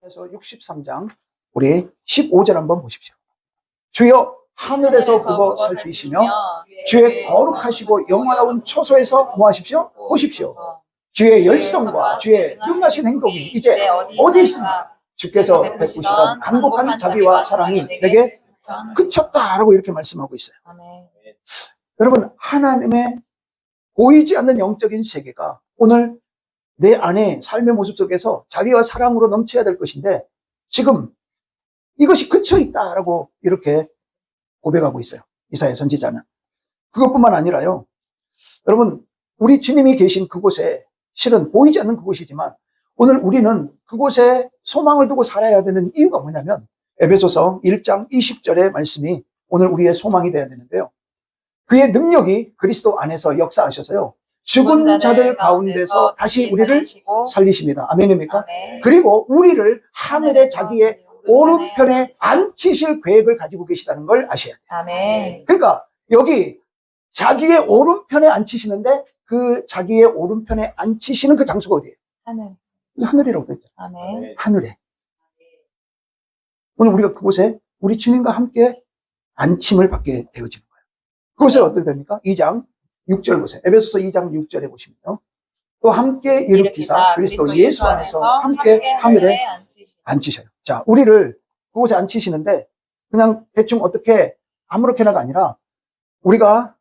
그래서 63장 우리 15절 한번 보십시오. 주여 하늘에서 그거 살피시며 주의 거룩하시고 영화로운 초소에서 뭐 하십시오? 보십시오. 주의 열성과 주의 능하신 행동이 이제 어디 있습니까? 주께서 베푸시던 간곡한 자비와 사랑이 내게 그쳤다라고 이렇게 말씀하고 있어요. 여러분, 하나님의 보이지 않는 영적인 세계가 오늘 내 안에 삶의 모습 속에서 자비와 사랑으로 넘쳐야 될 것인데 지금 이것이 그쳐 있다라고 이렇게 고백하고 있어요. 이사야 선지자는. 그것뿐만 아니라요. 여러분, 우리 주님이 계신 그곳에 실은 보이지 않는 그곳이지만 오늘 우리는 그곳에 소망을 두고 살아야 되는 이유가 뭐냐면 에베소서 1장 20절의 말씀이 오늘 우리의 소망이 되어야 되는데요. 그의 능력이 그리스도 안에서 역사하셔서요. 죽은 자들 가운데서 다시 우리를 살리십니다. 아멘입니까? 아멘. 그리고 우리를 하늘의 자기의 오른편에 앉히실 계획을 가지고 계시다는 걸 아셔야 돼요. 아멘. 그러니까 여기 자기의 오른편에 앉히시는데 그 자기의 오른편에 앉히시는 그 장소가 어디예요? 하늘. 하늘이라고 되어 있죠. 아멘. 하늘에. 오늘 우리가 그곳에 우리 주님과 함께 안침을 받게 되어지는 거예요. 그곳에 어떻게 됩니까? 2장 6절 보세요. 에베소서 2장 6절에 보시면요. 또 함께 일으키사 그리스도 예수 안에서 함께 하늘에 앉히셔요. 자, 우리를 그곳에 앉히시는데 그냥 대충 어떻게 아무렇게나가 아니라 우리가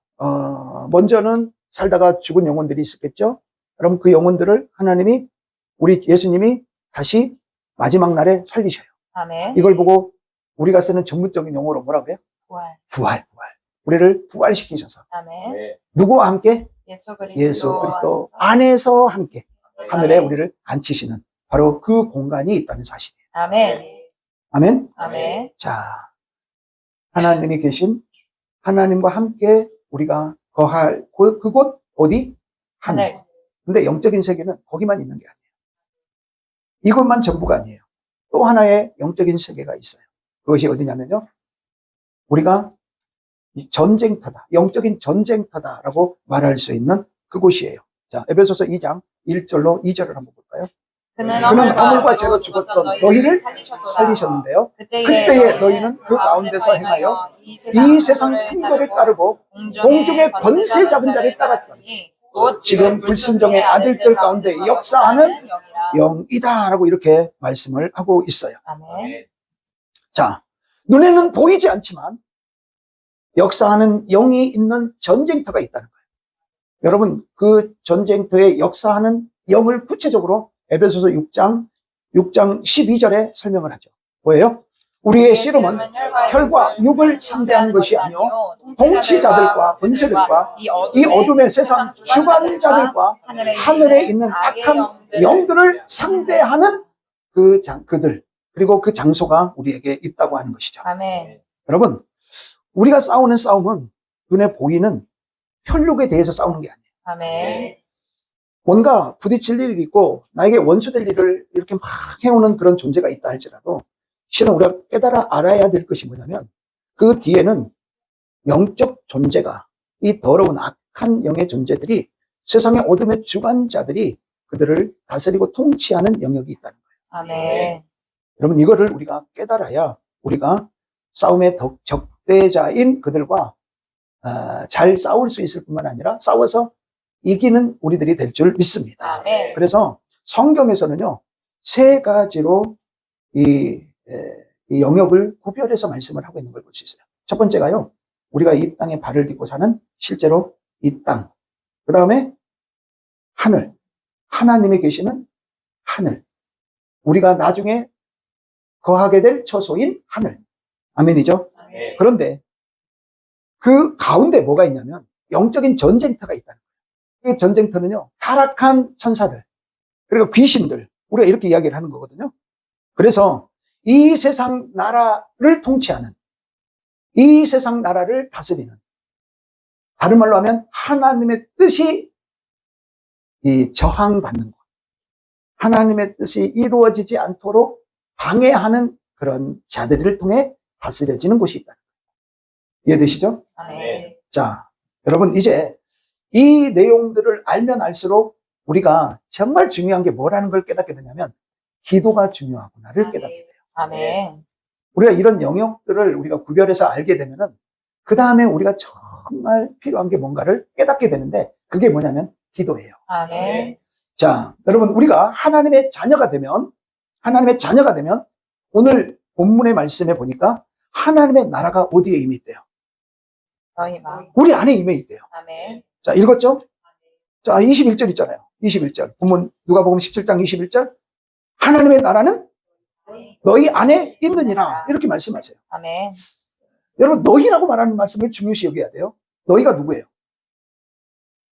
먼저는 살다가 죽은 영혼들이 있었겠죠. 그럼 그 영혼들을 하나님이 우리 예수님이 다시 마지막 날에 살리셔요. 아멘. 이걸 보고 우리가 쓰는 전문적인 용어로 뭐라고 해요? 부활. 우리를 부활시키셔서 아멘. 누구와 함께? 예수 그리스도 안에서 함께 하늘에 우리를 앉히시는 바로 그 공간이 있다는 사실이에요. 아멘. 아멘? 아멘. 자, 하나님이 계신 하나님과 함께 우리가 거할 그곳 어디? 하늘. 근데 영적인 세계는 거기만 있는 게 아니에요. 이것만 전부가 아니에요. 또 하나의 영적인 세계가 있어요. 그것이 어디냐면요. 우리가 전쟁터다. 영적인 전쟁터다라고 말할 수 있는 그곳이에요. 자, 에베소서 2장 1절로 2절을 한번 볼까요? 그는 허물과 죄로 죽었던 너희를 살리셨는데요. 그때에 너희는 그 가운데서 행하여 이 세상 풍조를 따르고 공중의 권세 잡은 자를 따랐더니 지금 불순종의 아들들 가운데 역사하는 영이다라고 이렇게 말씀을 하고 있어요. 아멘. 자, 눈에는 보이지 않지만 역사하는 영이 있는 전쟁터가 있다는 거예요. 여러분, 그 전쟁터에 역사하는 영을 구체적으로 에베소서 6장 12절에 설명을 하죠. 뭐예요? 우리의 씨름은 혈과 육을 상대하는 것이 아니요 통치자들과 권세들과 이 어둠의 세상 주관자들과 하늘에 있는 악한 영들을 상대하는 그들 그리고 그 장소가 우리에게 있다고 하는 것이죠. 아멘. 여러분, 우리가 싸우는 싸움은 눈에 보이는 혈육에 대해서 싸우는 게 아니에요. 아멘. 뭔가 부딪힐 일이 있고 나에게 원수될 일을 이렇게 막 해오는 그런 존재가 있다 할지라도 실은 우리가 깨달아 알아야 될 것이 뭐냐면 그 뒤에는 영적 존재가 이 더러운 악한 영의 존재들이 세상의 어둠의 주관자들이 그들을 다스리고 통치하는 영역이 있다는 거예요. 아멘. 여러분, 이거를 우리가 깨달아야 우리가 싸움의 적대자인 그들과 잘 싸울 수 있을 뿐만 아니라 싸워서 이기는 우리들이 될 줄 믿습니다. 아멘. 그래서 성경에서는요, 세 가지로 이 영역을 구별해서 말씀을 하고 있는 걸 볼 수 있어요. 첫 번째가요, 우리가 이 땅에 발을 딛고 사는 실제로 이 땅. 그 다음에 하늘. 하나님이 계시는 하늘. 우리가 나중에 거하게 될 처소인 하늘. 아멘이죠? 아멘. 그런데 그 가운데 뭐가 있냐면 영적인 전쟁터가 있다는 거예요. 그 전쟁터는요, 타락한 천사들, 그리고 귀신들, 우리가 이렇게 이야기를 하는 거거든요. 그래서 이 세상 나라를 통치하는, 이 세상 나라를 다스리는, 다른 말로 하면 하나님의 뜻이 저항받는 것, 하나님의 뜻이 이루어지지 않도록 방해하는 그런 자들을 통해 다스려지는 곳이 있다. 이해되시죠? 아멘. 자, 여러분, 이제 이 내용들을 알면 알수록 우리가 정말 중요한 게 뭐라는 걸 깨닫게 되냐면 기도가 중요하구나를 깨닫게 돼요. 아멘. 우리가 이런 영역들을 우리가 구별해서 알게 되면은 그 다음에 우리가 정말 필요한 게 뭔가를 깨닫게 되는데 그게 뭐냐면 기도예요. 아멘. 자, 여러분 우리가 하나님의 자녀가 되면 오늘 본문의 말씀에 보니까 하나님의 나라가 어디에 임해 있대요? 너희 마음. 우리 안에 임해 있대요. 아멘. 자, 읽었죠? 자, 21절 있잖아요. 21절. 본문 누가복음 17장 21절. 하나님의 나라는 너희 안에 있느니라. 이렇게 말씀하세요. 아멘. 여러분, 너희라고 말하는 말씀을 중요시 여겨야 돼요. 너희가 누구예요?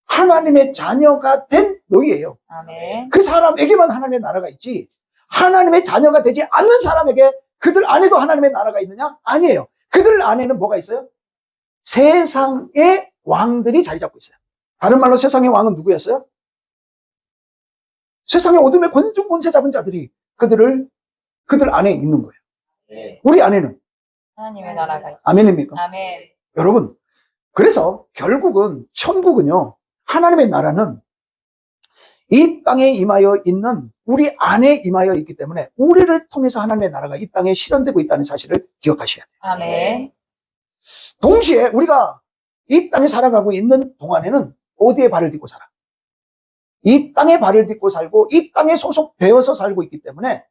하나님의 자녀가 된 너희예요. 아멘. 그 사람에게만 하나님의 나라가 있지, 하나님의 자녀가 되지 않는 사람에게 그들 안에도 하나님의 나라가 있느냐? 아니에요. 그들 안에는 뭐가 있어요? 세상의 왕들이 자리 잡고 있어요. 다른 말로 세상의 왕은 누구였어요? 세상의 어둠의 권세 잡은 자들이 그들 안에 있는 거예요. 우리 안에는. 하나님의 나라가 있다. 아멘입니까? 아멘. 여러분, 그래서 결국은 천국은요, 하나님의 나라는 이 땅에 임하여 있는 우리 안에 임하여 있기 때문에 우리를 통해서 하나님의 나라가 이 땅에 실현되고 있다는 사실을 기억하셔야 돼요. 아멘. 동시에 우리가 이 땅에 살아가고 있는 동안에는 어디에 발을 딛고 살아? 이 땅에 발을 딛고 살고 이 땅에 소속되어서 살고 있기 때문에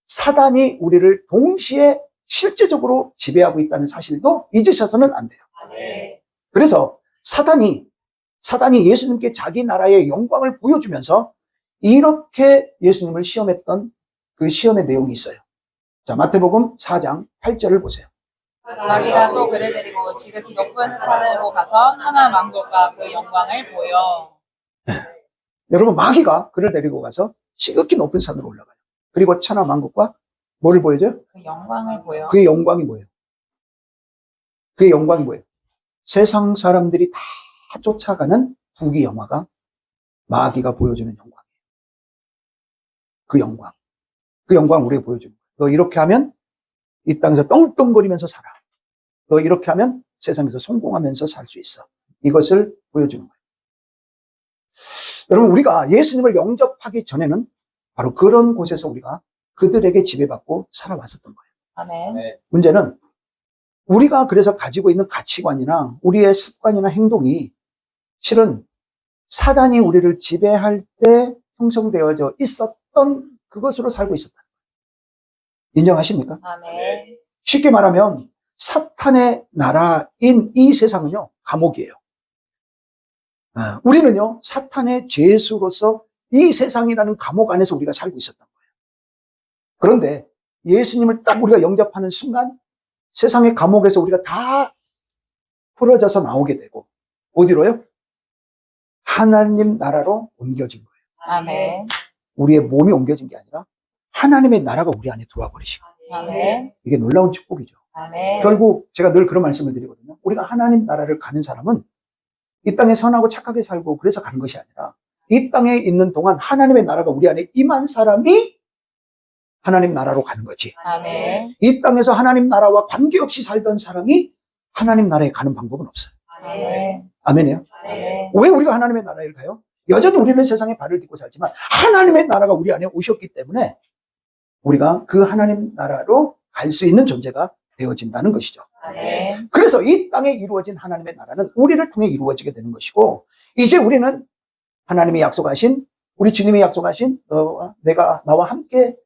사단이 우리를 동시에 실제적으로 지배하고 있다는 사실도 잊으셔서는 안 돼요. 아멘. 그래서 사단이 예수님께 자기 나라의 영광을 보여주면서 이렇게 예수님을 시험했던 그 시험의 내용이 있어요. 자, 마태복음 4장 8절을 보세요. 마귀가 또 그를 데리고 지극히 높은 산으로 가서 천하 만국과 그 영광을 보여. 여러분, 마귀가 그를 데리고 가서 지극히 높은 산으로 올라가요. 그리고 천하 만국과 뭐를 보여줘요? 그 영광을 보여. 그의 영광이 뭐예요? 그의 영광이 뭐예요? 세상 사람들이 다 쫓아가는 부귀영화가 마귀가 보여주는 영광이에요. 그 영광 우리가 보여주는 거예요. 너 이렇게 하면 이 땅에서 떵떵거리면서 살아. 너 이렇게 하면 세상에서 성공하면서 살 수 있어. 이것을 보여주는 거예요. 여러분, 우리가 예수님을 영접하기 전에는 바로 그런 곳에서 우리가 그들에게 지배받고 살아왔었던 거예요. 아멘. 문제는 우리가 그래서 가지고 있는 가치관이나 우리의 습관이나 행동이 실은 사단이 우리를 지배할 때 형성되어져 있었던 그것으로 살고 있었다. 인정하십니까? 아멘. 쉽게 말하면 사탄의 나라인 이 세상은요, 감옥이에요. 우리는요, 사탄의 죄수로서 이 세상이라는 감옥 안에서 우리가 살고 있었던 거예요. 그런데 예수님을 딱 우리가 영접하는 순간 세상의 감옥에서 우리가 다 풀어져서 나오게 되고 어디로요? 하나님 나라로 옮겨진 거예요. 아멘. 우리의 몸이 옮겨진 게 아니라 하나님의 나라가 우리 안에 들어와 버리시고 아멘. 이게 놀라운 축복이죠. 아멘. 결국 제가 늘 그런 말씀을 드리거든요. 우리가 하나님 나라를 가는 사람은 이 땅에 선하고 착하게 살고 그래서 가는 것이 아니라 이 땅에 있는 동안 하나님의 나라가 우리 안에 임한 사람이 하나님 나라로 가는 거지. 아멘. 이 땅에서 하나님 나라와 관계없이 살던 사람이 하나님 나라에 가는 방법은 없어요. 아멘. 아멘이요? 아멘. 왜 우리가 하나님의 나라에 가요? 여전히 우리는 세상에 발을 딛고 살지만 하나님의 나라가 우리 안에 오셨기 때문에 우리가 그 하나님 나라로 갈 수 있는 존재가 되어진다는 것이죠. 아멘. 그래서 이 땅에 이루어진 하나님의 나라는 우리를 통해 이루어지게 되는 것이고 이제 우리는 하나님이 약속하신 우리 주님이 약속하신 너와 내가 나와 함께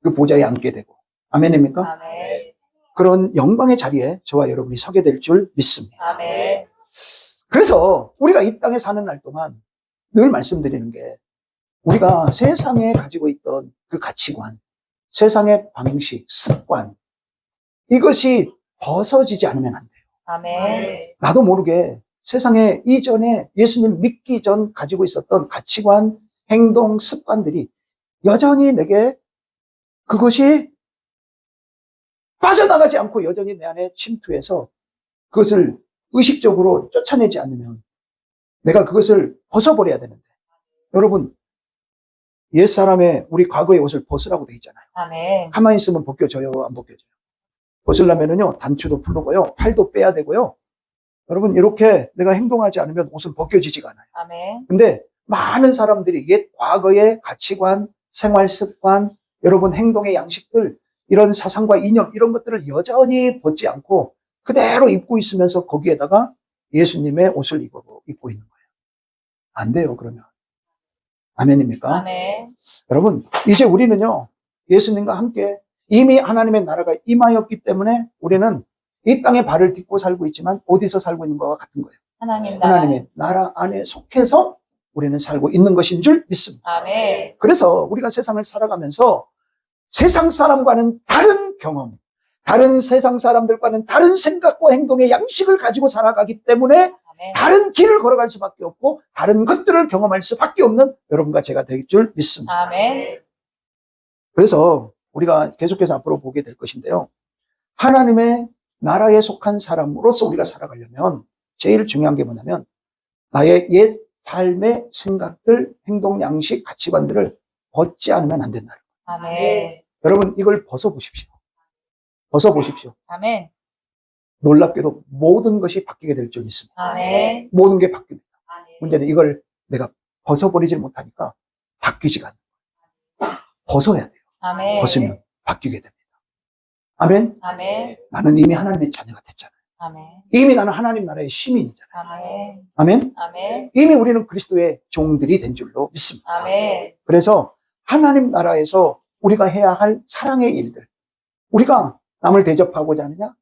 그 보좌에 앉게 되고 아멘입니까? 아멘. 그런 영광의 자리에 저와 여러분이 서게 될 줄 믿습니다. 아멘. 그래서 우리가 이 땅에 사는 날 동안 늘 말씀드리는 게 우리가 세상에 가지고 있던 그 가치관, 세상의 방식, 습관 이것이 벗어지지 않으면 안 돼요. 아멘. 나도 모르게 세상에 이전에 예수님 믿기 전 가지고 있었던 가치관, 행동, 습관들이 여전히 내게 그것이 빠져나가지 않고 여전히 내 안에 침투해서 그것을 의식적으로 쫓아내지 않으면 내가 그것을 벗어버려야 되는데 여러분 옛사람의 우리 과거의 옷을 벗으라고 돼 있잖아요. 아멘. 가만히 있으면 벗겨져요? 안 벗겨져요? 벗으려면은요 단추도 풀고요 팔도 빼야 되고요. 여러분 이렇게 내가 행동하지 않으면 옷은 벗겨지지가 않아요. 아멘. 근데 많은 사람들이 옛 과거의 가치관, 생활 습관, 여러분 행동의 양식들, 이런 사상과 이념, 이런 것들을 여전히 벗지 않고 그대로 입고 있으면서 거기에다가 예수님의 옷을 입고 있는 거예요. 안 돼요, 그러면. 아멘입니까? 아멘. 여러분, 이제 우리는요, 예수님과 함께 이미 하나님의 나라가 임하였기 때문에 우리는 이 땅에 발을 딛고 살고 있지만 어디서 살고 있는 것과 같은 거예요. 하나님의 나라 안에 속해서 우리는 살고 있는 것인 줄 믿습니다. 아멘. 그래서 우리가 세상을 살아가면서 세상 사람과는 다른 경험, 다른 세상 사람들과는 다른 생각과 행동의 양식을 가지고 살아가기 때문에 아멘. 다른 길을 걸어갈 수밖에 없고 다른 것들을 경험할 수밖에 없는 여러분과 제가 될 줄 믿습니다. 아멘. 그래서 우리가 계속해서 앞으로 보게 될 것인데요. 하나님의 나라에 속한 사람으로서 우리가 살아가려면 제일 중요한 게 뭐냐면 나의 옛 삶의 생각들, 행동, 양식, 가치관들을 벗지 않으면 안 된다. 아멘. 여러분 이걸 벗어보십시오. 벗어보십시오. 아멘. 놀랍게도 모든 것이 바뀌게 될 줄 믿습니다. 아멘. 모든 게 바뀝니다. 문제는 이걸 내가 벗어버리지 못하니까 바뀌지가 않아요. 벗어야 돼요. 아멘. 벗으면 바뀌게 됩니다. 아멘. 아멘. 나는 이미 하나님의 자녀가 됐잖아요. 아멘. 이미 나는 하나님 나라의 시민이잖아요. 아멘. 아멘. 아멘. 이미 우리는 그리스도의 종들이 된 줄로 믿습니다. 아멘. 그래서 하나님 나라에서 우리가 해야 할 사랑의 일들, 우리가 남을 대접하고자 하느냐?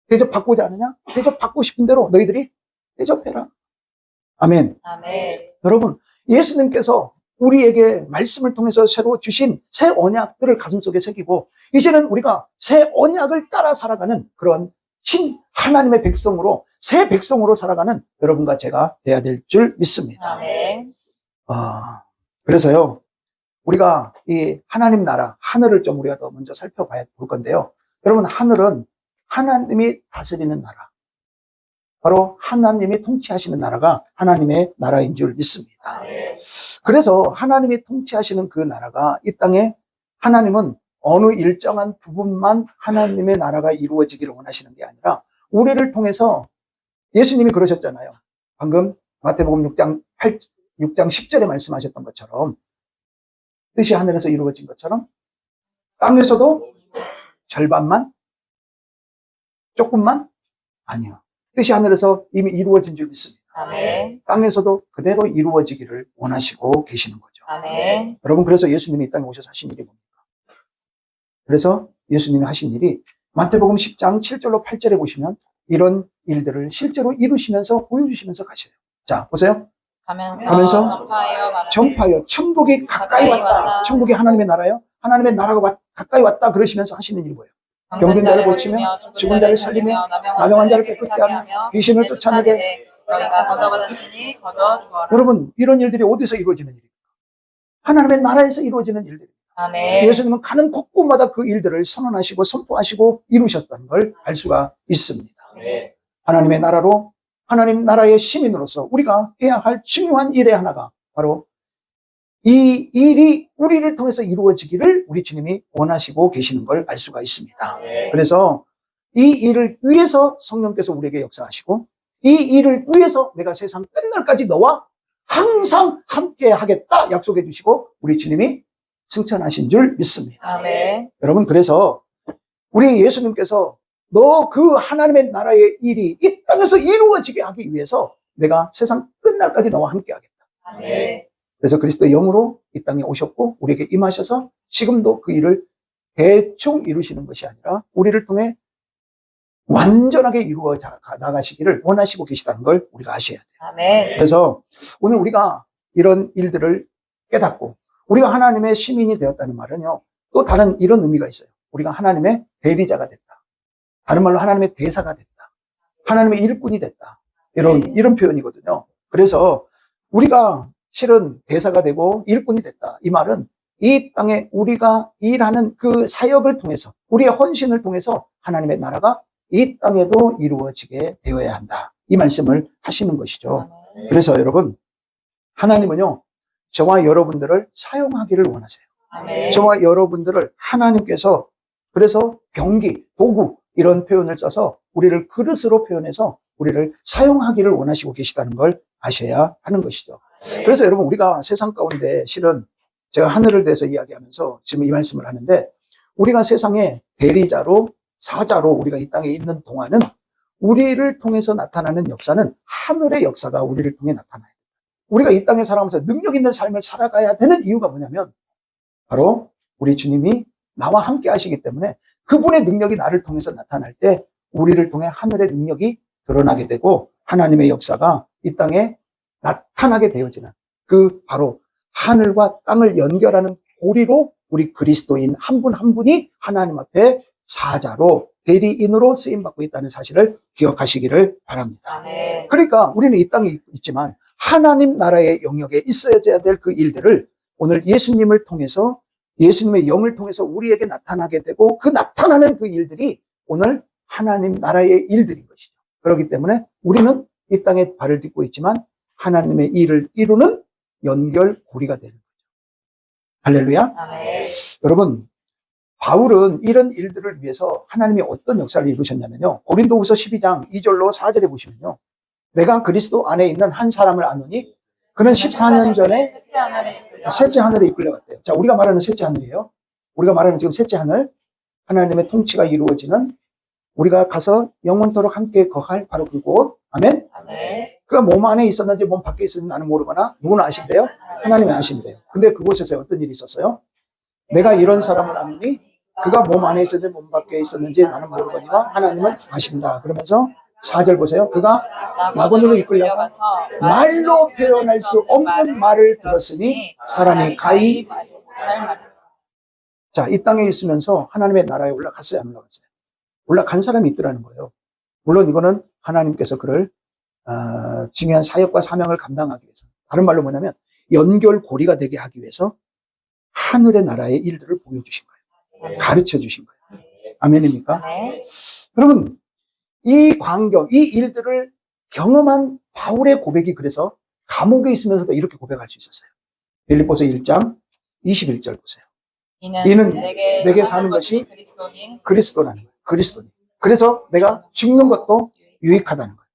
대접받고자 하느냐? 대접받고 싶은 대로 너희들이 대접해라. 아멘. 아멘. 여러분, 예수님께서 우리에게 말씀을 통해서 새로 주신 새 언약들을 가슴속에 새기고 이제는 우리가 새 언약을 따라 살아가는 그런 하나님의 백성으로, 새 백성으로 살아가는 여러분과 제가 돼야 될 줄 믿습니다. 아멘. 그래서요, 우리가 이 하나님 나라, 하늘을 좀 우리가 더 먼저 볼 건데요. 여러분, 하늘은 하나님이 다스리는 나라. 바로 하나님이 통치하시는 나라가 하나님의 나라인 줄 믿습니다. 그래서 하나님이 통치하시는 그 나라가 이 땅에 하나님은 어느 일정한 부분만 하나님의 나라가 이루어지기를 원하시는 게 아니라 우리를 통해서 예수님이 그러셨잖아요. 방금 마태복음 6장 10절에 말씀하셨던 것처럼 뜻이 하늘에서 이루어진 것처럼 땅에서도 절반만? 조금만? 아니요. 뜻이 하늘에서 이미 이루어진 줄 믿습니다. 아멘. 땅에서도 그대로 이루어지기를 원하시고 계시는 거죠. 아멘. 여러분, 그래서 예수님이 이 땅에 오셔서 하신 일이 뭡니까? 그래서 예수님이 하신 일이 마태복음 10장 7절로 8절에 보시면 이런 일들을 실제로 이루시면서 보여주시면서 가셔요. 자, 보세요. 가면서 전파하여 천국이 가까이 왔다. 천국이 하나님의 나라요. 하나님의 나라가 가까이 왔다 그러시면서 하시는 일이 뭐예요? 병든 자를 고치며 죽은 자를 살리며 나병한 자를 깨끗게 하며 귀신을 쫓아내게. 너희가 거저받았으니 거저 주어라. 여러분, 이런 일들이 어디서 이루어지는 일입니까? 하나님의 나라에서 이루어지는 일들입니다. 아멘. 예수님은 가는 곳곳마다 그 일들을 선언하시고 선포하시고 이루셨다는 걸 알 수가 있습니다. 하나님의 나라로, 하나님 나라의 시민으로서 우리가 해야 할 중요한 일의 하나가 바로 이 일이 우리를 통해서 이루어지기를 우리 주님이 원하시고 계시는 걸 알 수가 있습니다. 그래서 이 일을 위해서 성령께서 우리에게 역사하시고 이 일을 위해서 내가 세상 끝날까지 너와 항상 함께 하겠다 약속해 주시고 우리 주님이 승천하신 줄 믿습니다. 아멘. 여러분, 그래서 우리 예수님께서 너 그 하나님의 나라의 일이 이 땅에서 이루어지게 하기 위해서 내가 세상 끝날까지 너와 함께 하겠다. 아멘. 그래서 그리스도의 영으로 이 땅에 오셨고 우리에게 임하셔서 지금도 그 일을 대충 이루시는 것이 아니라 우리를 통해 완전하게 이루어 나가시기를 원하시고 계시다는 걸 우리가 아셔야 돼요. 아멘. 그래서 오늘 우리가 이런 일들을 깨닫고 우리가 하나님의 시민이 되었다는 말은요, 또 다른 이런 의미가 있어요. 우리가 하나님의 대리자가 됐다. 다른 말로 하나님의 대사가 됐다. 하나님의 일꾼이 됐다. 이런 표현이거든요. 그래서 우리가 실은 대사가 되고 일꾼이 됐다. 이 말은 이 땅에 우리가 일하는 그 사역을 통해서, 우리의 헌신을 통해서 하나님의 나라가 이 땅에도 이루어지게 되어야 한다. 이 말씀을 하시는 것이죠. 그래서 여러분, 하나님은요, 저와 여러분들을 사용하기를 원하세요. 아멘. 저와 여러분들을 하나님께서 그래서 병기, 도구 이런 표현을 써서 우리를 그릇으로 표현해서 우리를 사용하기를 원하시고 계시다는 걸 아셔야 하는 것이죠. 그래서 여러분, 우리가 세상 가운데 실은 제가 하늘을 대해서 이야기하면서 지금 이 말씀을 하는데, 우리가 세상에 대리자로, 사자로 우리가 이 땅에 있는 동안은 우리를 통해서 나타나는 역사는 하늘의 역사가 우리를 통해 나타나요. 우리가 이 땅에 살아가면서 능력 있는 삶을 살아가야 되는 이유가 뭐냐면, 바로 우리 주님이 나와 함께 하시기 때문에 그분의 능력이 나를 통해서 나타날 때 우리를 통해 하늘의 능력이 드러나게 되고 하나님의 역사가 이 땅에 나타나게 되어지는, 그 바로 하늘과 땅을 연결하는 고리로 우리 그리스도인 한 분 한 분이 하나님 앞에 사자로, 대리인으로 쓰임받고 있다는 사실을 기억하시기를 바랍니다. 네. 그러니까 우리는 이 땅에 있지만 하나님 나라의 영역에 있어야 될 그 일들을 오늘 예수님을 통해서, 예수님의 영을 통해서 우리에게 나타나게 되고, 그 나타나는 그 일들이 오늘 하나님 나라의 일들인 것이죠. 그렇기 때문에 우리는 이 땅에 발을 딛고 있지만 하나님의 일을 이루는 연결고리가 되는 거죠. 할렐루야. 아멘. 여러분, 바울은 이런 일들을 위해서 하나님이 어떤 역사를 이루셨냐면요, 고린도후서 12장 2절로 4절에 보시면요, 내가 그리스도 안에 있는 한 사람을 아노니 그는 14년 전에 셋째 하늘에 이끌려갔대요. 자, 우리가 말하는 셋째 하늘이에요. 우리가 말하는 지금 셋째 하늘, 하나님의 통치가 이루어지는, 우리가 가서 영원토록 함께 거할 바로 그곳. 아멘. 아멘. 그가 몸 안에 있었는지 몸 밖에 있었는지 나는 모르거나 누구는 아신대요? 하나님이 아신대요. 근데 그곳에서 어떤 일이 있었어요? 내가 이런 사람을 아느니 그가 몸 안에 있었는지 몸 밖에 있었는지 나는 모르거니와 하나님은 아신다. 그러면서 4절 보세요. 그가 낙원으로 이끌려가 말로 표현할 수 없는 말을 들었으니 사람이 가히, 자, 이 땅에 있으면서 하나님의 나라에 올라갔어요, 안 올라갔어요? 올라간 사람이 있더라는 거예요. 물론 이거는 하나님께서 그를 중요한 사역과 사명을 감당하기 위해서, 다른 말로 뭐냐면 연결고리가 되게 하기 위해서 하늘의 나라의 일들을 보여주신 거예요. 가르쳐 주신 거예요. 아멘입니까? 네. 여러분, 이 광경, 이 일들을 경험한 바울의 고백이 그래서 감옥에 있으면서도 이렇게 고백할 수 있었어요. 빌립보서 1장 21절 보세요. 이는 내게 사는 것이 그리스도라는 거예요. 그리스도니. 그래서 내가 죽는 것도 유익하다는 거예요.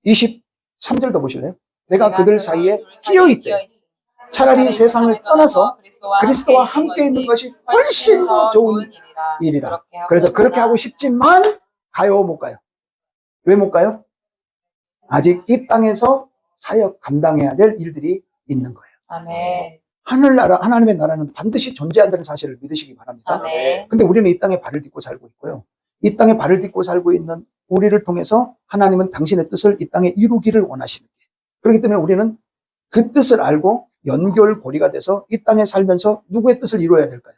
23절도 보실래요? 내가 그들 사이에 끼어 있대. 차라리 세상을 떠나서 그리스도와 함께 있는 것이 훨씬 더 좋은 일이라. 그래서 그렇게 하고 싶지만 가요, 못 가요? 왜 못 가요? 아직 이 땅에서 사역 감당해야 될 일들이 있는 거예요. 아멘. 하늘나라, 하나님의 나라는 반드시 존재한다는 사실을 믿으시기 바랍니다. 아멘. 근데 우리는 이 땅에 발을 딛고 살고 있고요. 이 땅에 발을 딛고 살고 있는 우리를 통해서 하나님은 당신의 뜻을 이 땅에 이루기를 원하시는 거예요. 그렇기 때문에 우리는 그 뜻을 알고 연결고리가 돼서 이 땅에 살면서 누구의 뜻을 이루어야 될까요?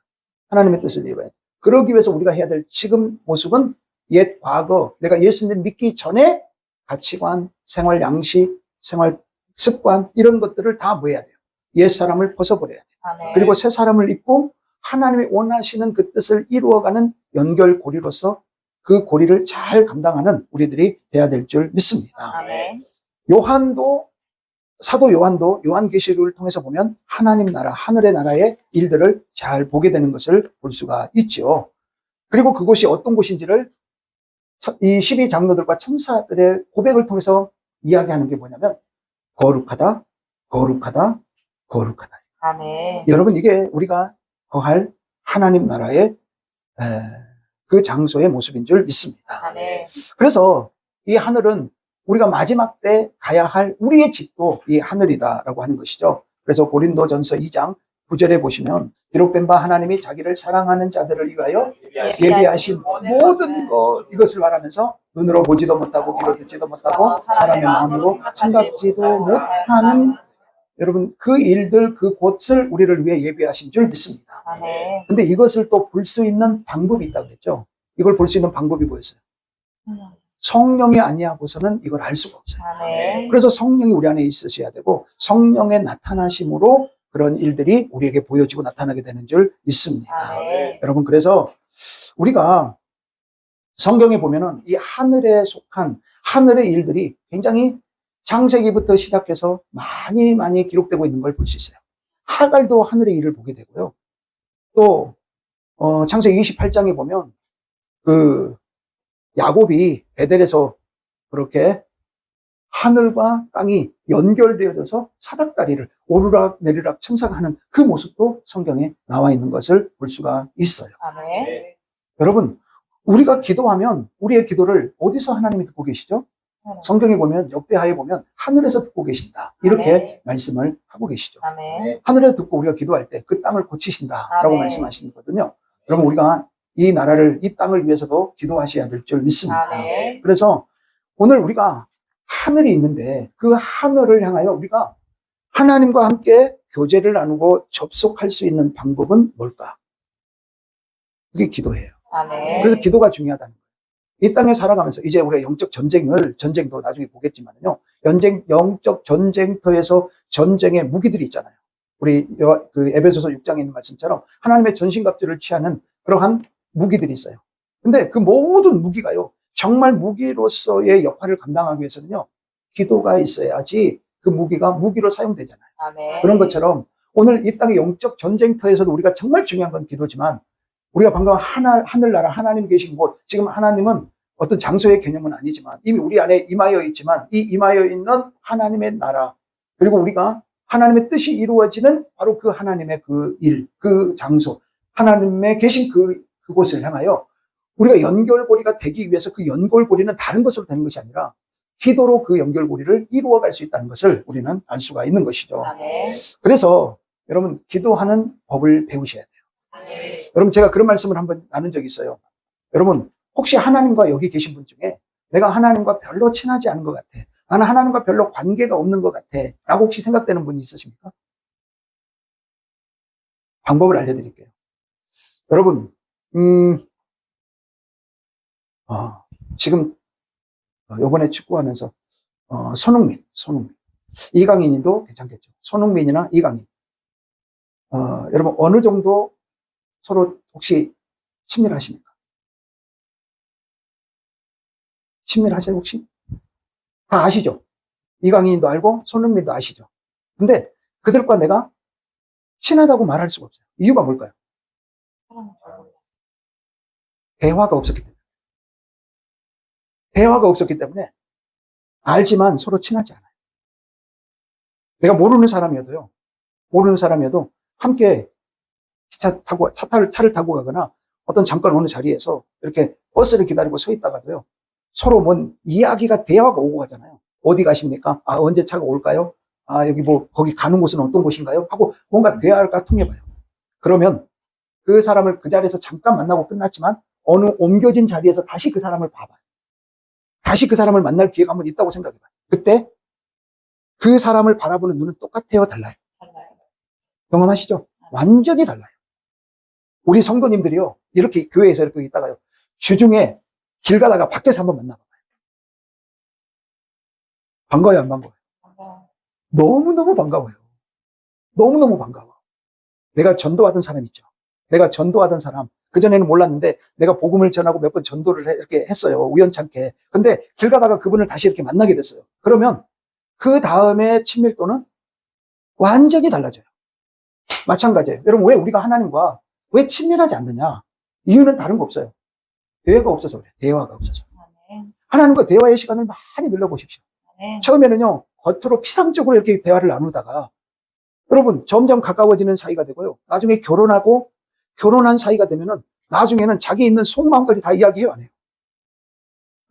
하나님의 뜻을 이루어야 돼요. 그러기 위해서 우리가 해야 될 지금 모습은 옛 과거, 내가 예수님 믿기 전에 가치관, 생활 양식, 생활 습관, 이런 것들을 다 뭐 해야 돼요? 옛사람을 벗어버려야 돼요. 아멘. 그리고 새 사람을 입고 하나님이 원하시는 그 뜻을 이루어가는 연결고리로서 그 고리를 잘 감당하는 우리들이 돼야 될 줄 믿습니다. 아멘. 사도 요한도 요한계시록을 통해서 보면 하나님 나라, 하늘의 나라의 일들을 잘 보게 되는 것을 볼 수가 있죠. 그리고 그곳이 어떤 곳인지를 이 12장로들과 천사들의 고백을 통해서 이야기하는 게 뭐냐면 거룩하다, 거룩하다, 거룩하다. 아멘. 여러분, 이게 우리가 거할 하나님 나라의 그 장소의 모습인 줄 믿습니다. 아멘. 그래서 이 하늘은 우리가 마지막 때 가야 할 우리의 집도 이 하늘이다라고 하는 것이죠. 그래서 고린도전서 2장 9절에 보시면 기록된 바 하나님이 자기를 사랑하는 자들을 위하여 예비하신 모든 것, 이것을 말하면서 눈으로 보지도 못하고 귀로 듣지도 못하고 사람의 마음으로 생각지도 못하는, 여러분, 그 일들, 그 곳을 우리를 위해 예비하신 줄 믿습니다. 아멘. 근데 이것을 또 볼 수 있는 방법이 있다고 그랬죠. 이걸 볼 수 있는 방법이 뭐였어요? 성령이 아니하고서는 이걸 알 수가 없어요. 아멘. 그래서 성령이 우리 안에 있으셔야 되고 성령의 나타나심으로 그런 일들이 우리에게 보여지고 나타나게 되는 줄 믿습니다. 아멘. 여러분, 그래서 우리가 성경에 보면은 이 하늘에 속한 하늘의 일들이 굉장히 창세기부터 시작해서 많이 기록되고 있는 걸 볼 수 있어요. 하갈도 하늘의 일을 보게 되고요. 또 창세기 28장에 보면 그 야곱이 베델에서 그렇게 하늘과 땅이 연결되어져서 사닥다리를 오르락 내리락 천사가 하는 그 모습도 성경에 나와 있는 것을 볼 수가 있어요. 아멘. 여러분, 우리가 기도하면 우리의 기도를 어디서 하나님이 듣고 계시죠? 성경에 보면, 역대하에 보면 하늘에서 듣고 계신다, 이렇게 아멘. 말씀을 하고 계시죠. 아멘. 하늘에서 듣고 우리가 기도할 때 그 땅을 고치신다라고 아멘. 말씀하시거든요. 그러면 우리가 이 나라를, 이 땅을 위해서도 기도하셔야 될 줄 믿습니다. 아멘. 그래서 오늘 우리가 하늘이 있는데 그 하늘을 향하여 우리가 하나님과 함께 교제를 나누고 접속할 수 있는 방법은 뭘까? 그게 기도예요. 아멘. 그래서 기도가 중요하다는 거예요. 이 땅에 살아가면서 이제 우리가 영적 전쟁도 나중에 보겠지만요. 영적 전쟁터에서 전쟁의 무기들이 있잖아요. 우리 그 에베소서 6장에 있는 말씀처럼 하나님의 전신갑주를 취하는 그러한 무기들이 있어요. 근데 그 모든 무기가요, 정말 무기로서의 역할을 감당하기 위해서는요, 기도가 있어야지 그 무기가 무기로 사용되잖아요. 아멘. 그런 것처럼 오늘 이 땅의 영적 전쟁터에서도 우리가 정말 중요한 건 기도지만, 우리가 방금 하늘나라 하나님 계신 곳, 지금 하나님은 어떤 장소의 개념은 아니지만 이미 우리 안에 임하여 있지만, 이 임하여 있는 하나님의 나라, 그리고 우리가 하나님의 뜻이 이루어지는 바로 그 하나님의 그 일, 그 장소, 하나님의 계신 그곳을 향하여 우리가 연결고리가 되기 위해서 그 연결고리는 다른 것으로 되는 것이 아니라 기도로 그 연결고리를 이루어갈 수 있다는 것을 우리는 알 수가 있는 것이죠. 아멘. 그래서 여러분, 기도하는 법을 배우셔야 돼요. 아멘. 여러분, 제가 그런 말씀을 한번 나눈 적이 있어요. 여러분, 혹시 하나님과 여기 계신 분 중에 내가 하나님과 별로 친하지 않은 것 같아, 나는 하나님과 별로 관계가 없는 것 같아 라고 혹시 생각되는 분이 있으십니까? 방법을 알려드릴게요. 여러분, 지금 요번에 축구하면서 손흥민, 이강인도 괜찮겠죠. 손흥민이나 이강인, 여러분 어느 정도 서로 혹시 친밀하십니까? 친밀하세요 혹시? 다 아시죠? 이강인도 알고 손흥민도 아시죠? 근데 그들과 내가 친하다고 말할 수가 없어요. 이유가 뭘까요? 대화가 없었기 때문에. 대화가 없었기 때문에 알지만 서로 친하지 않아요. 내가 모르는 사람이어도 함께 차를 타고 가거나 어떤 잠깐 어느 자리에서 이렇게 버스를 기다리고 서 있다가도요, 서로 뭔 이야기가, 대화가 오고 가잖아요. 어디 가십니까? 아, 언제 차가 올까요? 아, 여기 거기 가는 곳은 어떤 곳인가요? 하고 뭔가 대화가 통해봐요. 그러면 그 사람을 그 자리에서 잠깐 만나고 끝났지만 어느 옮겨진 자리에서 다시 그 사람을 봐봐요. 다시 그 사람을 만날 기회가 한번 있다고 생각해봐요. 그때 그 사람을 바라보는 눈은 똑같아요, 달라요? 달라요. 경험하시죠? 완전히 달라요. 우리 성도님들이요, 이렇게 교회에서 이렇게 있다가요, 주중에 길 가다가 밖에서 한번 만나봐요. 반가워요, 안 반가워요? 너무너무 반가워요. 너무너무 반가워. 내가 전도하던 사람 있죠. 내가 전도하던 사람, 그전에는 몰랐는데 내가 복음을 전하고 몇 번 전도를 이렇게 했어요. 우연찮게. 근데 길 가다가 그분을 다시 이렇게 만나게 됐어요. 그러면 그 다음에 친밀도는 완전히 달라져요. 마찬가지예요. 여러분, 왜 우리가 하나님과 왜 친밀하지 않느냐? 이유는 다른 거 없어요. 대화가 없어서 그래요. 대화가 없어서. 아멘. 하나님과 대화의 시간을 많이 늘려보십시오. 아멘. 처음에는요, 겉으로 피상적으로 이렇게 대화를 나누다가 여러분 점점 가까워지는 사이가 되고요. 나중에 결혼한 사이가 되면은 나중에는 자기 있는 속마음까지 다 이야기해요, 안 해요?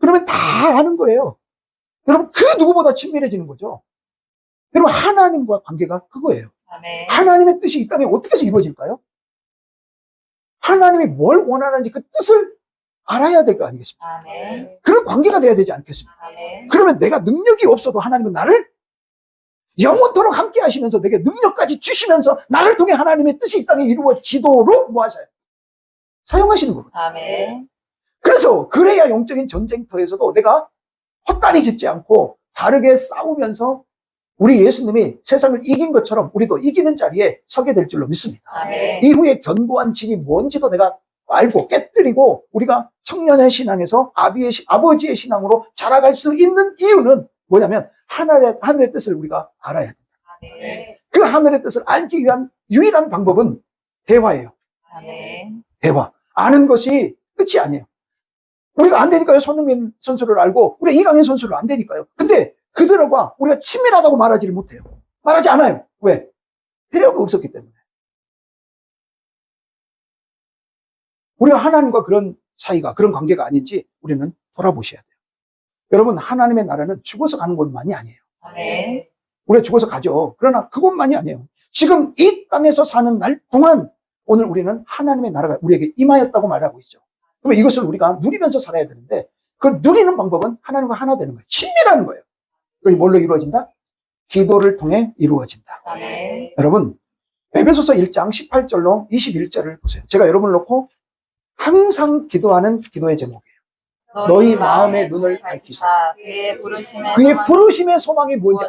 그러면 다 아는 거예요. 여러분, 그 누구보다 친밀해지는 거죠. 여러분, 하나님과 관계가 그거예요. 아멘. 하나님의 뜻이 이 땅에 어떻게 해서 이루어질까요? 하나님이 뭘 원하는지 그 뜻을 알아야 될 거 아니겠습니까? 아멘. 그런 관계가 돼야 되지 않겠습니까? 아멘. 그러면 내가 능력이 없어도 하나님은 나를 영원토록 함께 하시면서 내게 능력까지 주시면서 나를 통해 하나님의 뜻이 이 땅에 이루어지도록 뭐 하셔요? 사용하시는 거거든요. 아멘. 그래서 그래야 영적인 전쟁터에서도 내가 헛다리 짚지 않고 바르게 싸우면서 우리 예수님이 세상을 이긴 것처럼 우리도 이기는 자리에 서게 될 줄로 믿습니다. 아멘. 이후에 견고한 진이 뭔지도 내가 알고 깨뜨리고 우리가 청년의 신앙에서 아버지의 신앙으로 자라갈 수 있는 이유는 뭐냐면 하늘의 뜻을 우리가 알아야 됩니다. 아멘. 그 하늘의 뜻을 알기 위한 유일한 방법은 대화예요. 아멘. 대화. 아는 것이 끝이 아니에요. 우리가 안 되니까요. 손흥민 선수를 알고 우리 이강인 선수를 안 되니까요. 근데 그들과 우리가 친밀하다고 말하지를 못해요. 말하지 않아요. 왜? 대화가 없었기 때문에. 우리가 하나님과 그런 사이가, 그런 관계가 아닌지 우리는 돌아보셔야 돼요. 여러분, 하나님의 나라는 죽어서 가는 곳만이 아니에요. 아멘. 우리가 죽어서 가죠. 그러나 그것만이 아니에요. 지금 이 땅에서 사는 날 동안 오늘 우리는 하나님의 나라가 우리에게 임하였다고 말하고 있죠. 그러면 이것을 우리가 누리면서 살아야 되는데 그걸 누리는 방법은 하나님과 하나 되는 거예요. 친밀하는 거예요. 그게 뭘로 이루어진다? 기도를 통해 이루어진다. 아멘. 여러분, 에베소서 1장 18절로 21절을 보세요. 제가 여러분을 놓고 항상 기도하는 기도의 제목이에요. 너희 마음의 눈을 밝히사 그의 부르심의 소망이 뭔지,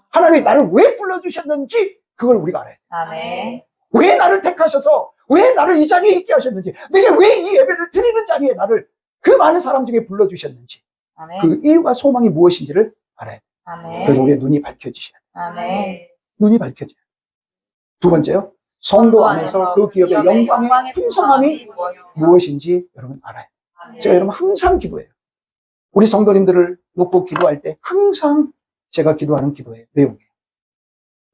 하나님이 나를 왜 불러주셨는지 그걸 우리가 알아야 돼요. 아멘. 왜 나를 택하셔서 왜 나를 이 자리에 있게 하셨는지, 내게 왜 이 예배를 드리는 자리에 나를 그 많은 사람 중에 불러주셨는지, 아멘. 그 이유가 소망이 무엇인지를 알아야 돼요. 아멘. 그래서 우리의 눈이 밝혀지셔야 돼요. 아멘. 눈이 밝혀져요. 두 번째요, 성도 안에서 그 기업의 영광의 풍성함이 무엇인지 여러분 알아요. 제가 여러분 항상 기도해요. 우리 성도님들을 놓고 기도할 때 항상 제가 기도하는 기도의 내용이에요.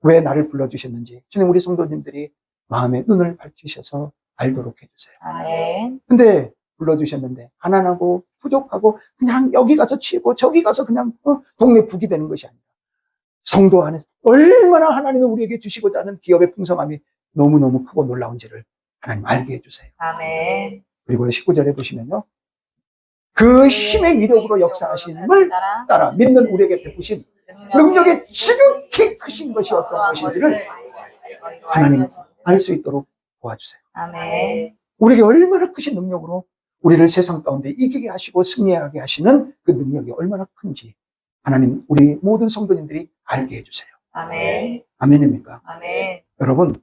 왜 나를 불러주셨는지 주님, 우리 성도님들이 마음의 눈을 밝히셔서 알도록 해주세요. 아멘. 근데 불러주셨는데 가난하고 부족하고 그냥 여기 가서 치고 저기 가서 그냥 동네 북이 되는 것이 아니라 성도 안에서 얼마나 하나님이 우리에게 주시고자 하는 기업의 풍성함이 너무너무 크고 놀라운지를 하나님 알게 해주세요. 아멘. 그리고 19절에 보시면요, 그 힘의 위력으로 역사하심을 따라 믿는 우리에게 베푸신 능력이 지극히 크신 것이 어떤 것인지를 하나님 알 수 있도록 도와주세요. 아멘. 우리에게 얼마나 크신 능력으로 우리를 세상 가운데 이기게 하시고 승리하게 하시는 그 능력이 얼마나 큰지 하나님, 우리 모든 성도님들이 알게 해주세요. 아멘. 아멘입니까? 아멘. 여러분,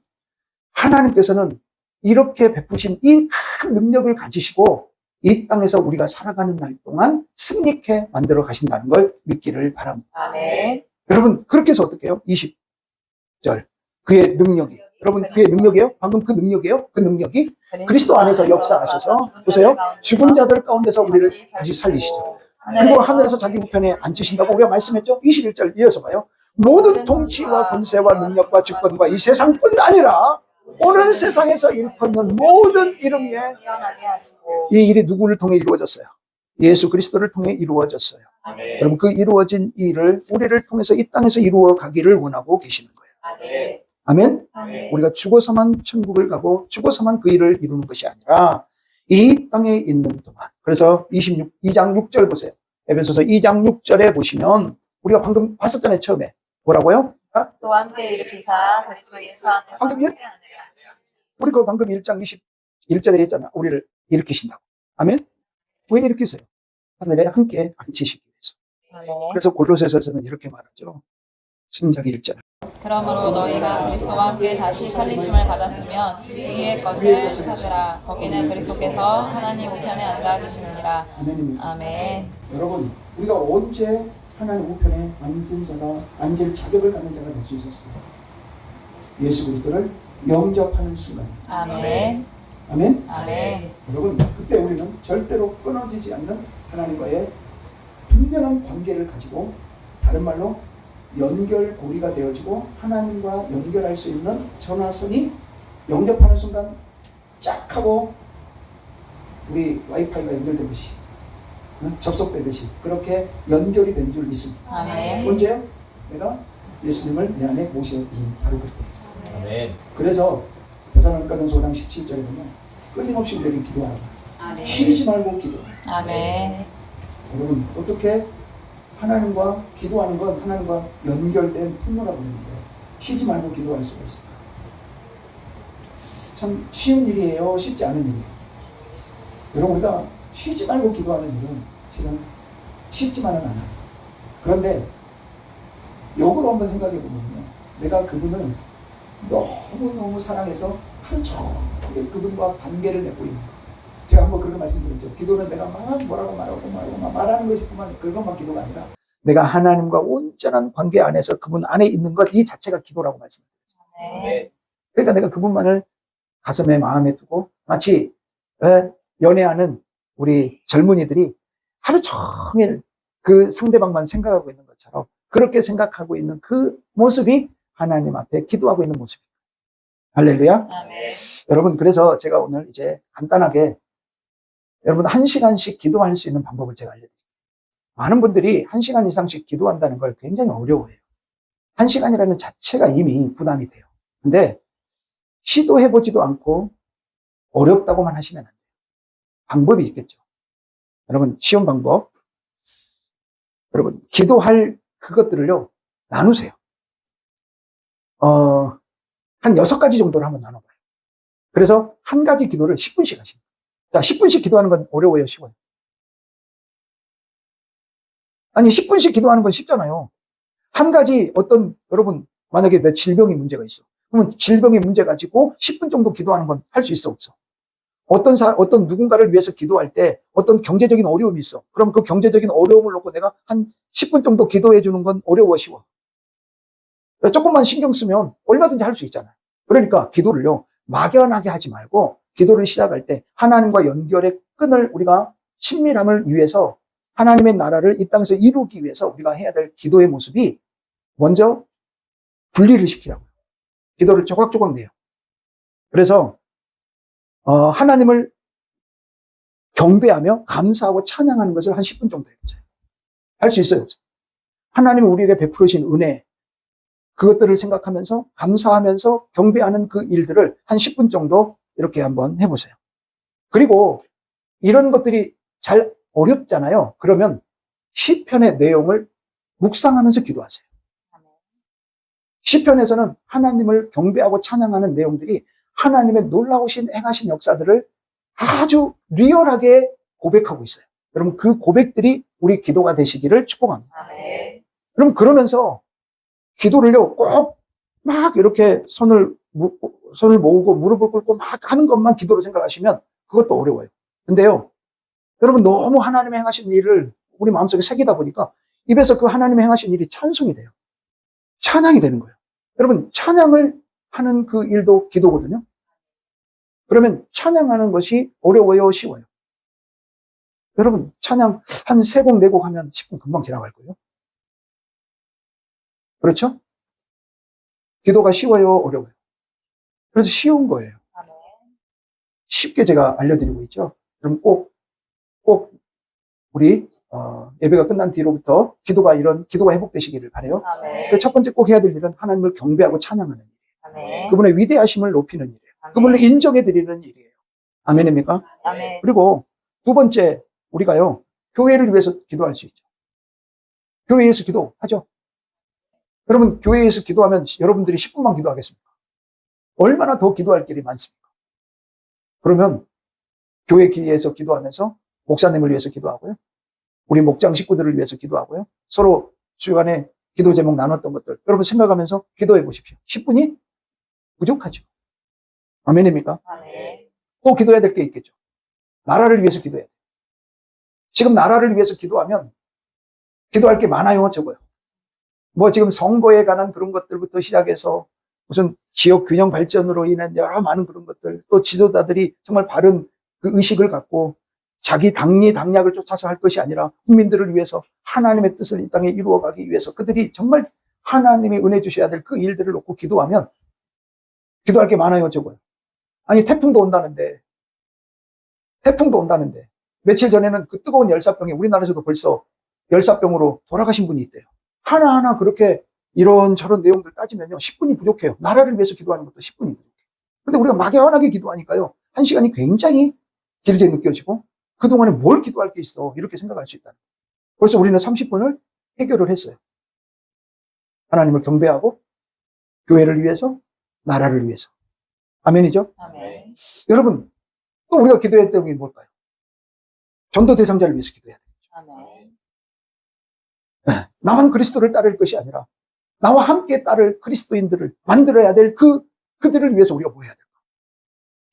하나님께서는 이렇게 베푸신 이 큰 능력을 가지시고 이 땅에서 우리가 살아가는 날 동안 승리케 만들어 가신다는 걸 믿기를 바랍니다. 아멘. 여러분, 그렇게 해서 어떻게 해요? 20절. 그의 능력이. 여러분, 그의 능력이에요? 방금 그 능력이에요? 그 능력이 그리스도 안에서 역사하셔서, 보세요. 죽은 자들 가운데서 우리를 다시 살리시죠. 그리고 하늘에서 자기 우편에 앉히신다고 우리가 말씀했죠? 21절 이어서 봐요. 모든 통치와 권세와 능력과 주권과 이 세상뿐 아니라 오는 세상에서 일컫는 모든 이름 위에 이 일이 누구를 통해 이루어졌어요? 예수 그리스도를 통해 이루어졌어요. 아멘. 여러분, 그 이루어진 일을 우리를 통해서 이 땅에서 이루어 가기를 원하고 계시는 거예요. 아멘. 아멘? 아멘. 우리가 죽어서만 천국을 가고 죽어서만 그 일을 이루는 것이 아니라 이 땅에 있는 동안. 그래서 2장 6절 보세요. 에베소서 2장 6절에 보시면 우리가 방금 봤었잖아요. 처음에 뭐라고요? 또 함께 일으키사 그리스도 예수 안에서 방금 함께 하느라. 우리 그 방금 1장 21절에 했잖아. 우리를 일으키신다고. 아멘? 왜 일으키세요? 하늘에 함께 앉히시기 위해서. 아멘. 그래서 골로새서는 이렇게 말하죠. 3장 1절. 그러므로 너희가 그리스도와 함께 다시 살리심을 받았으면 위의 것을 찾으라. 거기는 그리스도께서 하나님 우편에 앉아 계시느니라. 아멘입니다. 아멘. 여러분, 우리가 언제 하나님 우편에 앉을 자격을 갖는 자가 될 수 있었습니까? 예수 그리스도를 영접하는 순간. 아멘. 아멘? 아멘. 여러분, 그때 우리는 절대로 끊어지지 않는 하나님과의 분명한 관계를 가지고, 다른 말로 연결고리가 되어지고 하나님과 연결할 수 있는 전화선이 영접하는 순간 쫙 하고 우리 와이파이가 연결되듯이, 접속되듯이 그렇게 연결이 된 줄 믿습니다. 아멘. 언제요? 내가 예수님을 내 안에 모셔드린 바로 그때. 아멘. 그래서 데살로니가전서 5장 17절에 보면 끊임없이 우리에게 기도하라. 아멘. 쉬지 말고 기도하라. 아멘. 여러분, 어떻게 하나님과 기도하는 건 하나님과 연결된 통로라고 하는데 쉬지 말고 기도할 수가 있을까? 참 쉬운 일이에요? 쉽지 않은 일이에요? 여러분, 우리가 쉬지 말고 기도하는 일은 실은 쉽지만은 않아요. 그런데 역으로 한번 생각해 보면요, 내가 그분을 너무너무 사랑해서 하루 종일 그분과 관계를 맺고 있는 거예요. 제가 한번 그런 말씀드렸죠. 기도는 내가 막 뭐라고 말하는 것이구만, 그것만 기도가 아니라 내가 하나님과 온전한 관계 안에서 그분 안에 있는 것, 이 자체가 기도라고 말씀드렸어요. 아멘. 그러니까 내가 그분만을 가슴에 마음에 두고 마치 연애하는 우리 젊은이들이 하루 종일 그 상대방만 생각하고 있는 것처럼 그렇게 생각하고 있는 그 모습이 하나님 앞에 기도하고 있는 모습입니다. 할렐루야. 아멘. 여러분, 그래서 제가 오늘 이제 간단하게 여러분 1시간씩 기도할 수 있는 방법을 제가 알려드릴게요. 많은 분들이 1시간 이상씩 기도한다는 걸 굉장히 어려워해요. 1시간이라는 자체가 이미 부담이 돼요. 근데 시도해보지도 않고 어렵다고만 하시면 안 돼요. 방법이 있겠죠. 여러분, 쉬운 방법. 여러분, 기도할 그것들을요, 나누세요. 한 6가지 정도로 한번 나눠봐요. 그래서 한 가지 기도를 10분씩 하십니다. 자, 10분씩 기도하는 건 어려워요, 쉬워요? 아니, 10분씩 기도하는 건 쉽잖아요. 한 가지 여러분, 만약에 내 질병이 문제가 있어. 그러면 질병의 문제 가지고 10분 정도 기도하는 건 할 수 있어, 없어? 어떤 누군가를 위해서 기도할 때 어떤 경제적인 어려움이 있어. 그럼 그 경제적인 어려움을 놓고 내가 한 10분 정도 기도해 주는 건 어려워, 쉬워? 조금만 신경 쓰면 얼마든지 할 수 있잖아요. 그러니까 기도를요, 막연하게 하지 말고 기도를 시작할 때 하나님과 연결의 끈을 우리가 친밀함을 위해서 하나님의 나라를 이 땅에서 이루기 위해서 우리가 해야 될 기도의 모습이 먼저 분리를 시키라고요. 기도를 조각조각 내요. 그래서 하나님을 경배하며 감사하고 찬양하는 것을 한 10분 정도 해보세요. 할 수 있어요. 하나님이 우리에게 베풀으신 은혜, 그것들을 생각하면서 감사하면서 경배하는 그 일들을 한 10분 정도 이렇게 한번 해보세요. 그리고 이런 것들이 잘 어렵잖아요. 그러면 시편의 내용을 묵상하면서 기도하세요. 시편에서는 하나님을 경배하고 찬양하는 내용들이 하나님의 놀라우신 행하신 역사들을 아주 리얼하게 고백하고 있어요. 여러분, 그 고백들이 우리 기도가 되시기를 축복합니다. 아멘. 그럼 그러면서 기도를요, 꼭 막 이렇게 손을 모으고 무릎을 꿇고 막 하는 것만 기도로 생각하시면 그것도 어려워요. 근데요, 여러분, 너무 하나님의 행하신 일을 우리 마음속에 새기다 보니까 입에서 그 하나님의 행하신 일이 찬송이 돼요. 찬양이 되는 거예요. 여러분, 찬양을 하는 그 일도 기도거든요. 그러면 찬양하는 것이 어려워요, 쉬워요? 여러분, 찬양 한 3곡, 4곡 하면 10분 금방 지나갈 거예요. 그렇죠? 기도가 쉬워요, 어려워요? 그래서 쉬운 거예요. 아멘. 쉽게 제가 알려드리고 있죠. 그럼 꼭 우리 예배가 끝난 뒤로부터 기도가 회복되시기를 바라요. 아멘. 그 첫 번째 꼭 해야 될 일은 하나님을 경배하고 찬양하는 일. 아멘. 그분의 위대하심을 높이는 일이에요. 아멘. 그분을 인정해드리는 일이에요. 아멘입니까? 아멘. 그리고 두 번째, 우리가요, 교회를 위해서 기도할 수 있죠. 교회에서 기도하죠. 여러분, 교회에서 기도하면 여러분들이 10분만 기도하겠습니까? 얼마나 더 기도할 길이 많습니까? 그러면 교회 기회에서 기도하면서 목사님을 위해서 기도하고요. 우리 목장 식구들을 위해서 기도하고요. 서로 주간에 기도 제목 나눴던 것들 여러분 생각하면서 기도해 보십시오. 10분이 부족하죠. 아멘입니까? 아멘. 또 기도해야 될 게 있겠죠. 나라를 위해서 기도해야 돼요. 지금 나라를 위해서 기도하면 기도할 게 많아요, 적어요. 뭐 지금 선거에 관한 그런 것들부터 시작해서 무슨 지역 균형 발전으로 인한 여러 많은 그런 것들, 또 지도자들이 정말 바른 그 의식을 갖고 자기 당리당략을 쫓아서 할 것이 아니라 국민들을 위해서 하나님의 뜻을 이 땅에 이루어가기 위해서 그들이 정말 하나님이 은혜 주셔야 될 그 일들을 놓고 기도하면 기도할 게 많아요, 적어요. 아니, 태풍도 온다는데 며칠 전에는 그 뜨거운 열사병에 우리나라에서도 벌써 열사병으로 돌아가신 분이 있대요. 하나하나 그렇게 이런저런 내용들 따지면요, 10분이 부족해요. 나라를 위해서 기도하는 것도 10분이 부족해요. 근데 우리가 막연하게 기도하니까요, 1시간이 굉장히 길게 느껴지고 그동안에 뭘 기도할 게 있어, 이렇게 생각할 수 있다. 벌써 우리는 30분을 해결을 했어요. 하나님을 경배하고 교회를 위해서, 나라를 위해서. 아멘이죠? 아멘. 여러분, 또 우리가 기도했던 게 뭘까요? 전도 대상자를 위해서 기도해야 돼요. 아멘. 나만 그리스도를 따를 것이 아니라 나와 함께 따를 그리스도인들을 만들어야 될 그들을 위해서 우리가 뭐 해야 될까?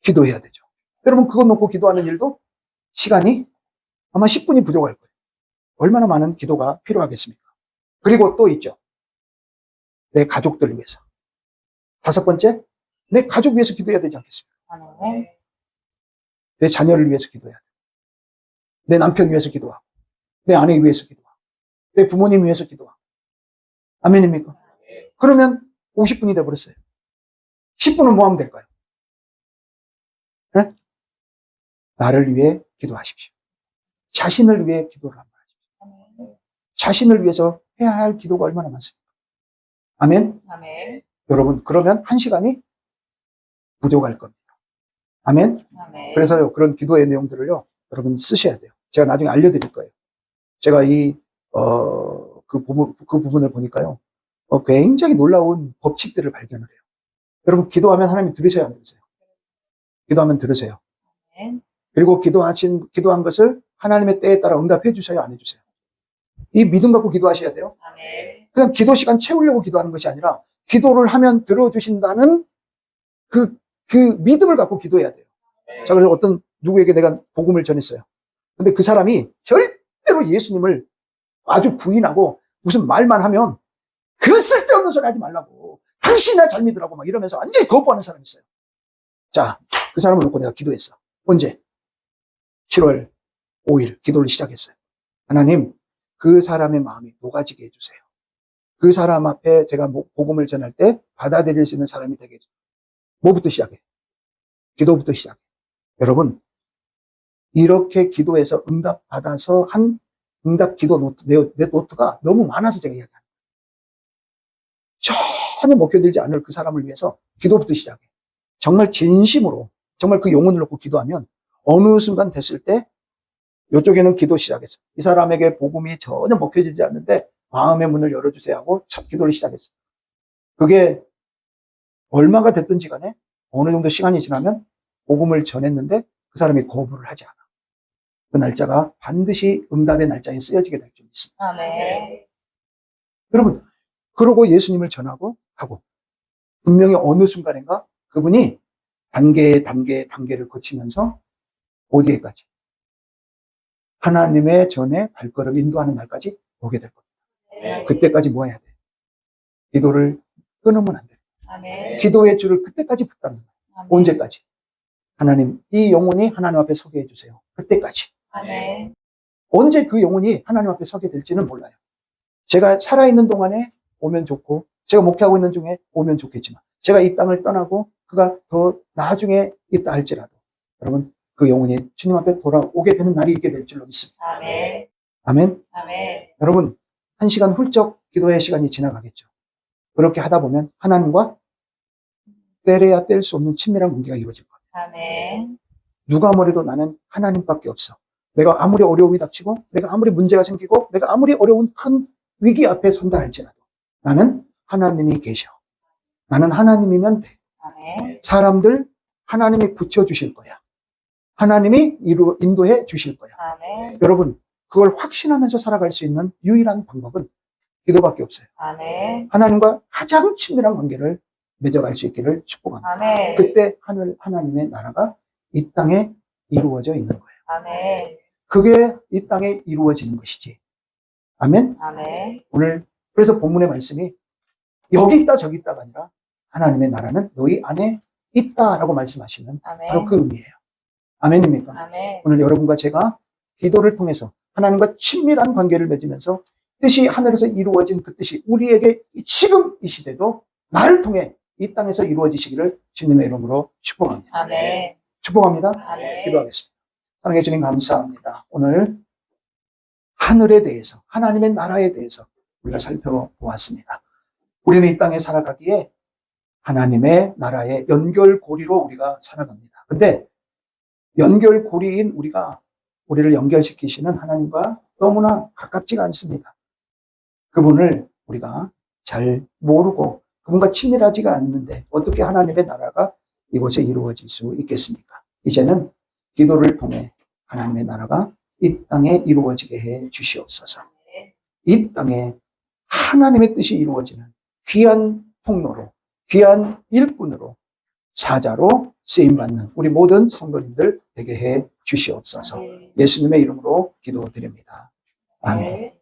기도해야 되죠. 여러분, 그것 놓고 기도하는 일도 시간이 아마 10분이 부족할 거예요. 얼마나 많은 기도가 필요하겠습니까? 그리고 또 있죠. 내 가족들을 위해서. 5번째, 내 가족 위해서 기도해야 되지 않겠습니까? 아멘. 내 자녀를 위해서 기도해야 돼. 내 남편 위해서 기도하고, 내 아내 위해서 기도하고, 내 부모님 위해서 기도하고, 아멘입니까? 그러면 50분이 돼버렸어요. 10분은 뭐 하면 될까요? 네? 나를 위해 기도하십시오. 자신을 위해 기도를 한번 하십시오. 자신을 위해서 해야 할 기도가 얼마나 많습니까? 아멘? 아멘. 여러분, 그러면 1시간이 부족할 겁니다. 아멘? 아멘. 그래서요, 그런 기도의 내용들을요, 여러분 쓰셔야 돼요. 제가 나중에 알려드릴 거예요. 제가 그 부분을 보니까요, 굉장히 놀라운 법칙들을 발견을 해요. 여러분, 기도하면 하나님이 들으세요, 안 들으세요? 기도하면 들으세요. 아멘. 그리고 기도한 것을 하나님의 때에 따라 응답해 주셔요, 안 해주세요? 이 믿음 갖고 기도하셔야 돼요. 아멘. 그냥 기도 시간 채우려고 기도하는 것이 아니라, 기도를 하면 들어주신다는 그 믿음을 갖고 기도해야 돼요. 자, 그래서 누구에게 내가 복음을 전했어요. 근데 그 사람이 절대로 예수님을 아주 부인하고 무슨 말만 하면 그런 쓸데없는 소리 하지 말라고. 당신이나 잘 믿으라고 막 이러면서 완전히 거부하는 사람이 있어요. 자, 그 사람을 놓고 내가 기도했어. 언제? 7월 5일 기도를 시작했어요. 하나님, 그 사람의 마음이 녹아지게 해주세요. 그 사람 앞에 제가 복음을 전할 때 받아들일 수 있는 사람이 되게 해주세요. 뭐부터 시작해? 기도부터 시작해. 여러분, 이렇게 기도해서 응답받아서 한 응답 기도 노트가 너무 많아서 제가 이야기합니다. 전혀 못 견딜지 않을 그 사람을 위해서 기도부터 시작해. 정말 진심으로, 정말 그 영혼을 놓고 기도하면 어느 순간 됐을 때 이쪽에는 기도 시작했어. 이 사람에게 복음이 전혀 먹혀지지 않는데 마음의 문을 열어주세요 하고 첫 기도를 시작했어. 그게 얼마가 됐든지 간에 어느 정도 시간이 지나면 복음을 전했는데 그 사람이 거부를 하지 않아. 그 날짜가 반드시 응답의 날짜에 쓰여지게 될 줄 믿습니다. 아멘. 여러분, 그러고 예수님을 전하고 하고 분명히 어느 순간인가 그분이 단계를 거치면서 어디에까지? 하나님의 전에 발걸음 인도하는 날까지 오게 될 겁니다. 그때까지 뭐 해야 돼? 기도를 끊으면 안 돼. 아멘. 기도의 줄을 그때까지 붙잡는 거예요. 아멘. 언제까지? 하나님, 이 영혼이 하나님 앞에 서게 해주세요. 그때까지. 아멘. 언제 그 영혼이 하나님 앞에 서게 될지는 몰라요. 제가 살아있는 동안에 오면 좋고, 제가 목회하고 있는 중에 오면 좋겠지만, 제가 이 땅을 떠나고 그가 더 나중에 있다 할지라도, 여러분, 그 영혼이 주님 앞에 돌아오게 되는 날이 있게 될 줄로 믿습니다. 아멘. 아멘. 아멘. 여러분, 1시간 훌쩍 기도의 시간이 지나가겠죠. 그렇게 하다 보면 하나님과 떼려야 뗄 수 없는 친밀한 관계가 이루어질 거예요. 아멘. 누가 뭐래도 나는 하나님밖에 없어. 내가 아무리 어려움이 닥치고, 내가 아무리 문제가 생기고, 내가 아무리 어려운 큰 위기 앞에 선다 할지라도 나는 하나님이 계셔. 나는 하나님이면 돼. 아멘. 사람들 하나님이 붙여주실 거야. 하나님이 인도해 주실 거야. 아멘. 여러분, 그걸 확신하면서 살아갈 수 있는 유일한 방법은 기도밖에 없어요. 아멘. 하나님과 가장 친밀한 관계를 맺어갈 수 있기를 축복합니다. 아멘. 그때 하나님의 나라가 이 땅에 이루어져 있는 거예요. 아멘. 그게 이 땅에 이루어지는 것이지. 아멘? 아멘. 오늘 그래서 본문의 말씀이 여기 있다 저기 있다가 아니라 하나님의 나라는 너희 안에 있다라고 말씀하시는 아멘. 바로 그 의미예요. 아멘입니까? 아멘. 오늘 여러분과 제가 기도를 통해서 하나님과 친밀한 관계를 맺으면서 뜻이 하늘에서 이루어진 그 뜻이 우리에게 지금 이 시대도 나를 통해 이 땅에서 이루어지시기를 주님의 이름으로 축복합니다. 아멘. 축복합니다. 아멘. 기도하겠습니다. 사랑해 주님 감사합니다. 오늘 하늘에 대해서 하나님의 나라에 대해서 우리가 살펴보았습니다. 우리는 이 땅에 살아가기에 하나님의 나라의 연결고리로 우리가 살아갑니다. 근데 연결고리인 우리를 연결시키시는 하나님과 너무나 가깝지가 않습니다. 그분을 우리가 잘 모르고 그분과 친밀하지가 않는데 어떻게 하나님의 나라가 이곳에 이루어질 수 있겠습니까? 이제는 기도를 통해 하나님의 나라가 이 땅에 이루어지게 해 주시옵소서. 이 땅에 하나님의 뜻이 이루어지는 귀한 통로로, 귀한 일꾼으로, 사자로 쓰임받는 우리 모든 성도님들 되게 해 주시옵소서. 예수님의 이름으로 기도드립니다. 아멘.